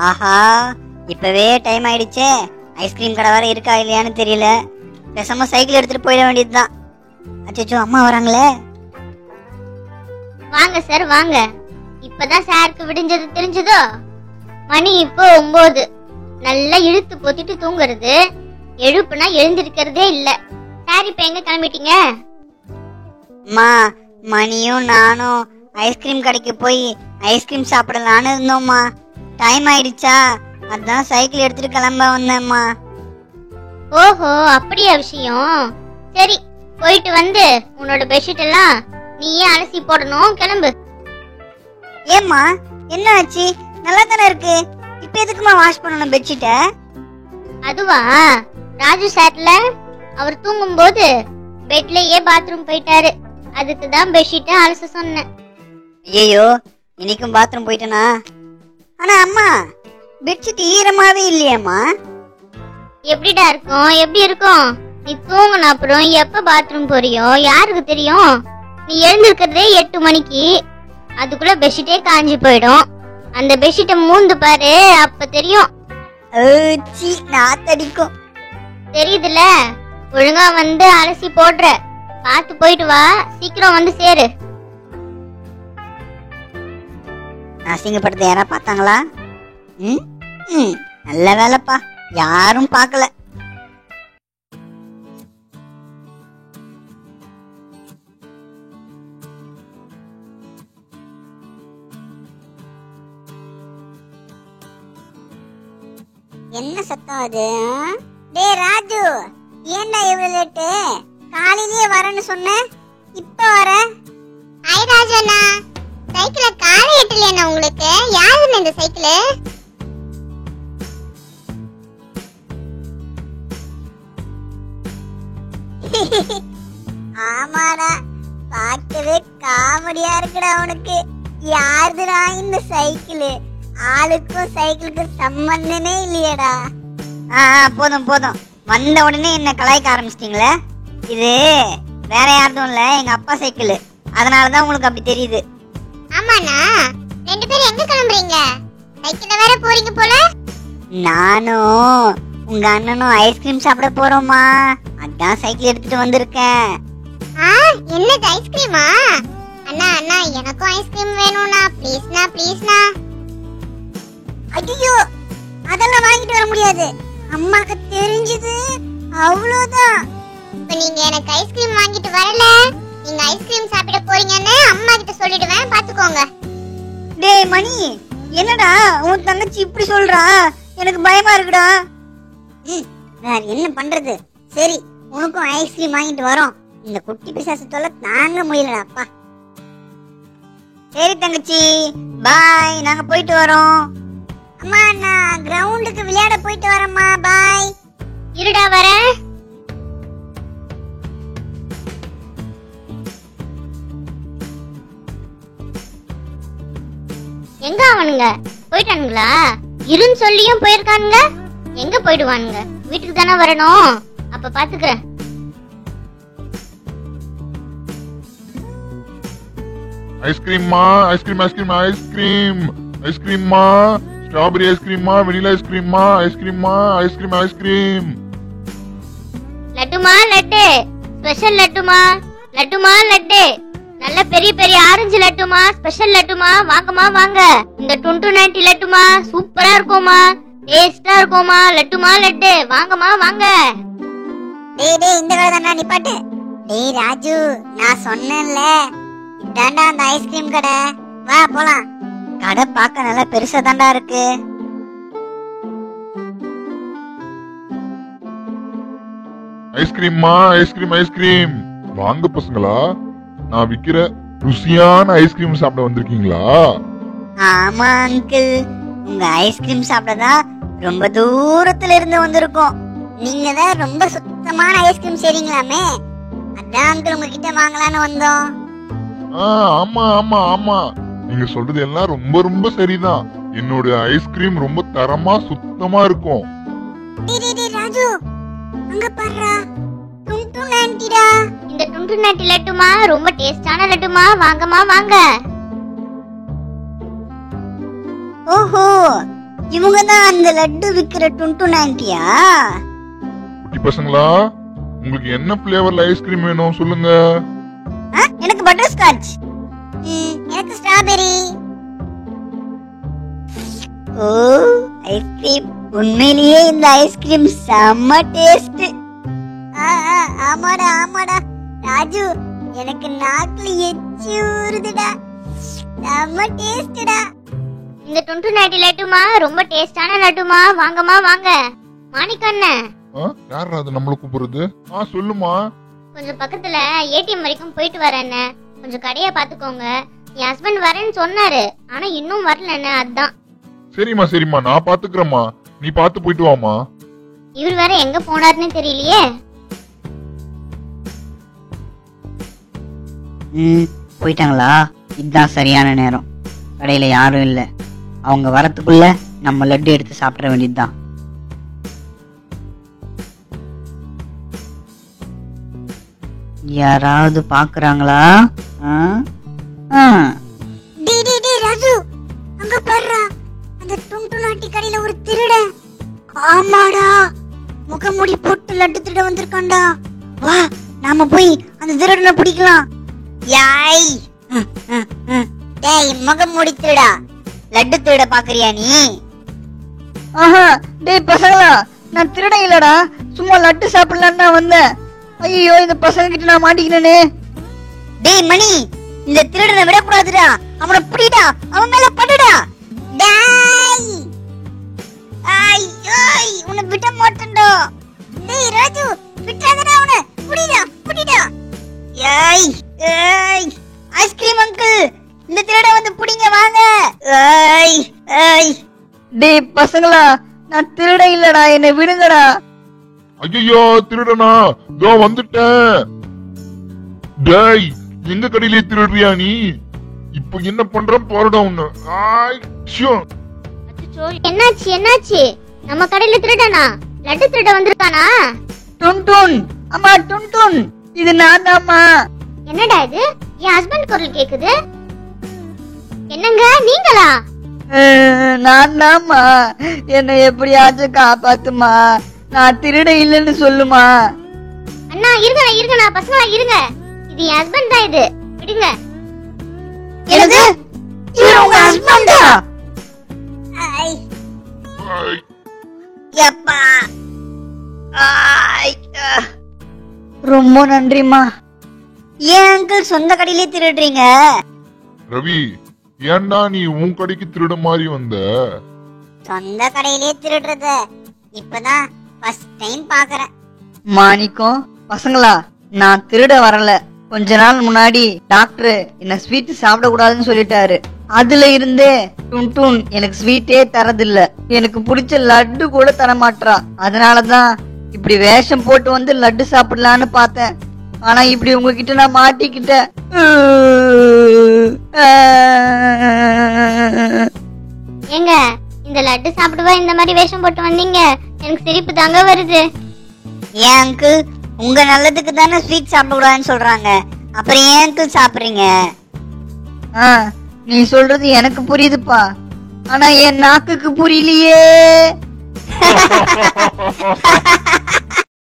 ஆஹா, இப்பவே டைம் ஆயிடுச்சே. ஐஸ்கிரீம் கடை வேற இருக்கா இல்லையான்னு தெரியல. பேசாம சைக்கிள் எடுத்துட்டு போயிட வேண்டியதுதான். அச்சோ, அம்மா வராங்களே. வாங்க சார் வாங்க. இப்பதான் சாருக்கு விடிஞ்சது தெரிஞ்சதோ? மணி இப்போ 9. நல்லா இழுத்து போத்திட்டு தூங்குறது, எழுப்புனா எழுந்திருக்கிறதே இல்ல. சார் இப்ப எங்க கிளம்பிட்டீங்க? அம்மா, மணியும் நானும் ஐஸ்கிரீம் கடைக்கு போய் ஐஸ்கிரீம் சாப்பிடலான்னு இருந்தோம்மா. டைம் ஆயிடுச்சா, அதான் சைக்கிள் எடுத்துட்டு கிளம்ப வந்தேம்மா. ஓஹோ, அப்படியா விஷயம். சரி, போயிட்டு வந்து உன்னோட பெட்ஷீட் எல்லாம் நீயே அலசி போடணும். கிளம்பு. ஏம்மா, என்ன ஆச்சு? நல்லா தானே இருக்கு. இப்ப எதுக்குமா வாஷ் பண்ணணும் பெட்ஷீட்ட? அதுவா, ராஜு சார்ல அவர் தூங்கும் போது பெட்லயே பாத்ரூம் போயிட்டாரு. அதுக்கு தான் பெட்ஷீட்டை அலச சொன்னேன். ஐயோ, இன்னைக்கும் பாத்ரூம் போயிட்டனா? ஆனா அம்மா, பெட்ஷீட் ஈரமாவே இல்லையேம்மா. எப்படிடா இருக்கும்? எப்படி இருக்கும்? நீ தூங்கின அப்புறம் எப்ப பாத்ரூம் போறியோ யாருக்கு தெரியும்? நீ எழுந்திருக்கிறதே 8 மணிக்கு. அதுக்குள்ள பெட்ஷீட்டே காஞ்சி போயிடும். அந்த பெட்ஷீட்டை மூந்து பாரு, அப்ப தெரியும். நாத்தடிக்கும். தெரியுதுல? ஒழுங்கா வந்து அலசி போடுற. பார்த்து போயிட்டு வா, சீக்கிரம் வந்து சேரு. அசிங்கப்படுத்த யாரா பார்த்தாங்களா? நல்ல வேலைப்பா, யாரும் பார்க்கல. என்ன சத்தம் அது? டேய் ராஜு, ஏன்டா இவ்வளவு லேட்டு? காலையிலேயே வரேன்னு சொன்ன, இப்ப வர? ஐ ராஜண்ணா, சைக்கிள காலை எட்டலையா உங்களுக்கு? யாருன்னு இந்த சைக்கிள்? ஆமாடா, பார்க்கவே காமெடியா இருக்குடா உனக்கு. யாருடா இந்த சைக்கிள்? ஆளுக்கும் சைக்கிளுக்கும் சம்பந்தமே இல்லையடா. போதும் போதும், வந்த உடனே என்ன கலாய்க்க ஆரம்பிச்சிட்டீங்களே. இது வேற யாரும் இல்ல, எங்க அப்பா சைக்கிள். அதனாலதான் உங்களுக்கு அப்படி தெரியுது. ஆமாண்ணா, 2 பேரும் எங்க கிளம்புறீங்க? சைக்கிள்ல வேற போறீங்க போல. நானும் உங்க அண்ணனும் ஐஸ்கிரீம் சாப்பிட போறோமா, அதான் சைக்கிள் எடுத்துட்டு வந்திருக்கேன். என்னது ஐஸ்கிரீமா? அண்ணா அண்ணா, எனக்கும் ஐஸ்கிரீம் வேணும்னா, ப்ளீஸ்னா ப்ளீஸ்னா. ஐயோ, அதெல்லாம் வாங்கிட்டு வர முடியாது. அம்மாக்கு தெரிஞ்சது அவ்வளவுதான். இப்ப நீங்க எனக்கு ஐஸ்கிரீம் வாங்கிட்டு வரல, நீங்க ஐஸ்கிரீம் சாப்பிட போறீங்கன்னு அம்மா கிட்ட சொல்லிடுவேன், பாத்துக்கோங்க. டேய் மணி, என்னடா உன் தங்கச்சி இப்படி சொல்றா? எனக்கு பயமா இருக்குடா. வேற என்ன பண்றது? சரி, உனக்கும் ஐஸ்கிரீம் வாங்கிட்டு வரோம். இந்த குட்டி பிசாசத்தோட தாங்க முடியலடா அப்பா. சரி தங்கச்சி, பாய், நாங்க போயிட்டு வரோம். அம்மா, நான் கிரவுண்டுக்கு விளையாட போயிட்டு வரேம்மா, பாய். இருடா வரேன். எங்க அவனுங்க போயிட்டானுங்களா? இருன்னு சொல்லியும் போயிருக்கானுங்க. எங்க போயிடுவானுங்க? வீட்டுக்கு தானே வரணும், அப்ப பாத்துக்கிறேன். ஐஸ்கிரீம்மா, ஐஸ்கிரீம் ஐஸ்கிரீம் ஐஸ்கிரீம் ஐஸ்கிரீம்மா, ஸ்ட்ராபெரி ஐஸ்கிரீம்மா, வெனிலா ஐஸ்கிரீம்மா, ஐஸ்கிரீம்மா, ஐஸ்கிரீம் ஐஸ்கிரீம். லட்டுமா லட்டு, ஸ்பெஷல் லட்டுமா, லட்டுமா லட்டு, நல்ல பெரிய பெரிய ஆரஞ்சு லட்டுமா, ஸ்பெஷல் லட்டுமா, வாங்கம்மா வாங்க. இந்த 290 லட்டுமா, சூப்பரா இருக்குமா, டேஸ்டா இருக்குமா, லட்டுமா லட்டு, வாங்கம்மா வாங்க. டேய் டேய், இந்த கடை தானா நிப்பாட்டு. டேய் ராஜு, நான் சொன்னேன்ல, இதாண்டா அந்த ஐஸ்கிரீம் கடை, வா போலாம். கடை பார்க்க நல்லா பெருசா தாண்டா இருக்கு. ஐஸ்கிரீம்மா, ஐஸ்கிரீம் ஐஸ்கிரீம். வாங்க பசங்களா, நான் விக்கிற ருசியான ஐஸ்கிரீம் சாப்பிட வந்திருக்கீங்களா? ஆமா அங்கிள், உங்க ஐஸ்கிரீம் சாப்பிடதான் ரொம்ப தூரத்துல இருந்து வந்திருக்கோம். நீங்க தான் ரொம்ப சுத்தமான ஐஸ்கிரீம் செய்றீங்களாமே, அதான் அங்கிள் உங்ககிட்ட வாங்கலான்னு வந்தோம். ஆமா ஆமா ஆமா, நீங்க சொல்றது எல்லாம் ரொம்ப ரொம்ப சரிதான். என்னோட ஐஸ்கிரீம் ரொம்ப தரமா சுத்தமா இருக்கும். ராஜு, அங்க பாருடா, டுண்டு ஆன்ட்டிடா. இந்த 290 லட்டுமா, ரொம்ப டேஸ்டான லட்டுமா, வாங்கம்மா வாங்க. ஓஹோ, இவங்க தான் அந்த லட்டு விக்கிற டுன்டுன் ஆன்ட்டியா? குட்டி பசங்களா, உங்களுக்கு என்ன பிளேவர்ல ஐஸ்கிரீம் வேணும் சொல்லுங்க. எனக்கு பட்டர் ஸ்காட்ச். எனக்கு ஸ்ட்ராபெரி. ஓ, ஐஸ்கிரீம். உண்மையிலேயே இந்த ஐஸ்கிரீம் செம்ம டேஸ்ட். ஆமாடா ஆமாடா ராஜு, எனக்கு நாக்குல எச்சி ஊறுதுடா. செம்ம டேஸ்டடா. இந்த டுண்டு நாட்டி லட்டுமா ரொம்ப டேஸ்டான லட்டுமா, வாங்கம்மா வாங்க. மாணிக்கண்ணே, யாரா அது நம்மள கூப்பிடுறது? சொல்லுமா. கொஞ்சம் பக்கத்துல ஏடிஎம் வரைக்கும் போயிட்டு வரேன்னு, கொஞ்சம் கடையை பாத்துக்கோங்க. என் ஹஸ்பண்ட் வரேன்னு சொன்னாரு, ஆனா இன்னும் வரலன்னு. அதான். சரிம்மா சரிம்மா, நான் பாத்துக்கிறேம்மா, நீ பாத்து போயிட்டு வாமா. இவர் வேற எங்க போனாருன்னு தெரியலையே. போயிட்டாங்களா? இதுதான் சரியான நேரம். கடையில யாரும் இல்ல. அவங்க வரத்துக்குள்ள நம்ம லட்டு எடுத்து சாப்பிட வேண்டியதுதான். யாராவது பாக்குறாங்களா? ராஜு, அங்க பாருடா, அந்த டுண்டு நாட்டி கடையில ஒரு திருடன். ஆமாடா, முகமூடி போட்டு லட்டு திருட வந்திருக்கான்டா. வா, நாம போய் அந்த திருடனை பிடிக்கலாம். யாய், டேய் முகமூடி திருடா, லட்டு திருட பாக்குறியா நீ? டேய் பசங்களா, நான் திருட இல்லடா, சும்மா லட்டு சாப்பிடலான்னு தான் வந்தேன். ஐயோ, இந்த பசங்க கிட்ட நான் மாட்டிக்கினே. டேய் மணி, இந்த திருடனை விடக்கூடாதுடா, அவனை பிடிடா, அவன் மேல படுடா. டேய் ஐய், உன்னை விட மாட்டேன்டா. டேய் ராஜு, விட்டாதடா அவனை, புடிடா புடிடா. ஏய் ஏய், ஐஸ்கிரீம் அங்கிள், இந்த திருட வந்து புடிங்க வாங்க. ஏய் ஏய், டேய் பசங்களா, நான் திருட இல்லடா, என்னை விடுங்கடா. ஐயோ, திருடனா? தோ வந்துட்டேன். டேய், எங்க கடையிலே திருடுறியா நீ? இப்ப என்ன பண்ற பாருடா உன்ன. என்னாச்சு என்னாச்சு? நம்ம கடையில திருடனா? லட்டு திருட வந்திருக்கானா? டுன்டுன், அம்மா டுன்டுன், இது நான் தான்மா. என்னடா இது? என் ஹஸ்பண்ட் குரல் கேக்குது. என்னங்க நீங்களா? நான் தான்மா, என்னை எப்படியாச்சும் காப்பாத்துமா, நான் திருட இல்லைன்னு சொல்லுமா. அண்ணா இருங்கண்ணா பசங்களா இருங்க, இது என் ஹஸ்பண்ட் தான், இது விடுங்க. என்னது? இவர் உங்க ஹஸ்பண்டா? யப்பா. ரொம்ப நன்றிமா. ஏன் அங்கிள் சொந்த கடையிலே திருடுறீங்க? ரவி, ஏன்டா நீ உன் கடைக்கு திருட மாதிரி வந்த? சொந்த கடையிலே திருடுறத இப்பதான் ஃபர்ஸ்ட் டைம் பாக்குறேன். மாணிக்கம், பசங்களா, நான் திருட வரல. கொஞ்ச நாள் முன்னாடி டாக்டர் என்ன ஸ்வீட் சாப்பிட கூடாதுன்னு சொல்லிட்டாரு. அதுல இருந்தே டுன்டுன் எனக்கு ஸ்வீட்டே தரதில்ல. எனக்கு பிடிச்ச லட்டு கூட தர மாட்டா. அதனாலதான் இப்படி வேஷம் போட்டு வந்து லட்டு சாப்பிடலான்னு பார்த்தேன். ஆனா இப்படி உங்ககிட்ட நான் மாட்டிக்கிட்டேன். ஏங்க, இந்த லட்டு சாப்பிடுவா இந்த மாதிரி வேஷம் போட்டு வந்தீங்க? எனக்கு சிரிப்பு தாங்க வருது. ஏன் அங்கிள், உங்க நல்லதுக்கு தானே ஸ்வீட் சாப்பிட கூடாதுன்னு சொல்றாங்க, அப்புறம் ஏன் அங்கிள் சாப்பிடுறீங்க? நீ சொல்றது எனக்கு புரியுதுப்பா, ஆனா என் நாக்குக்கு புரியலையே.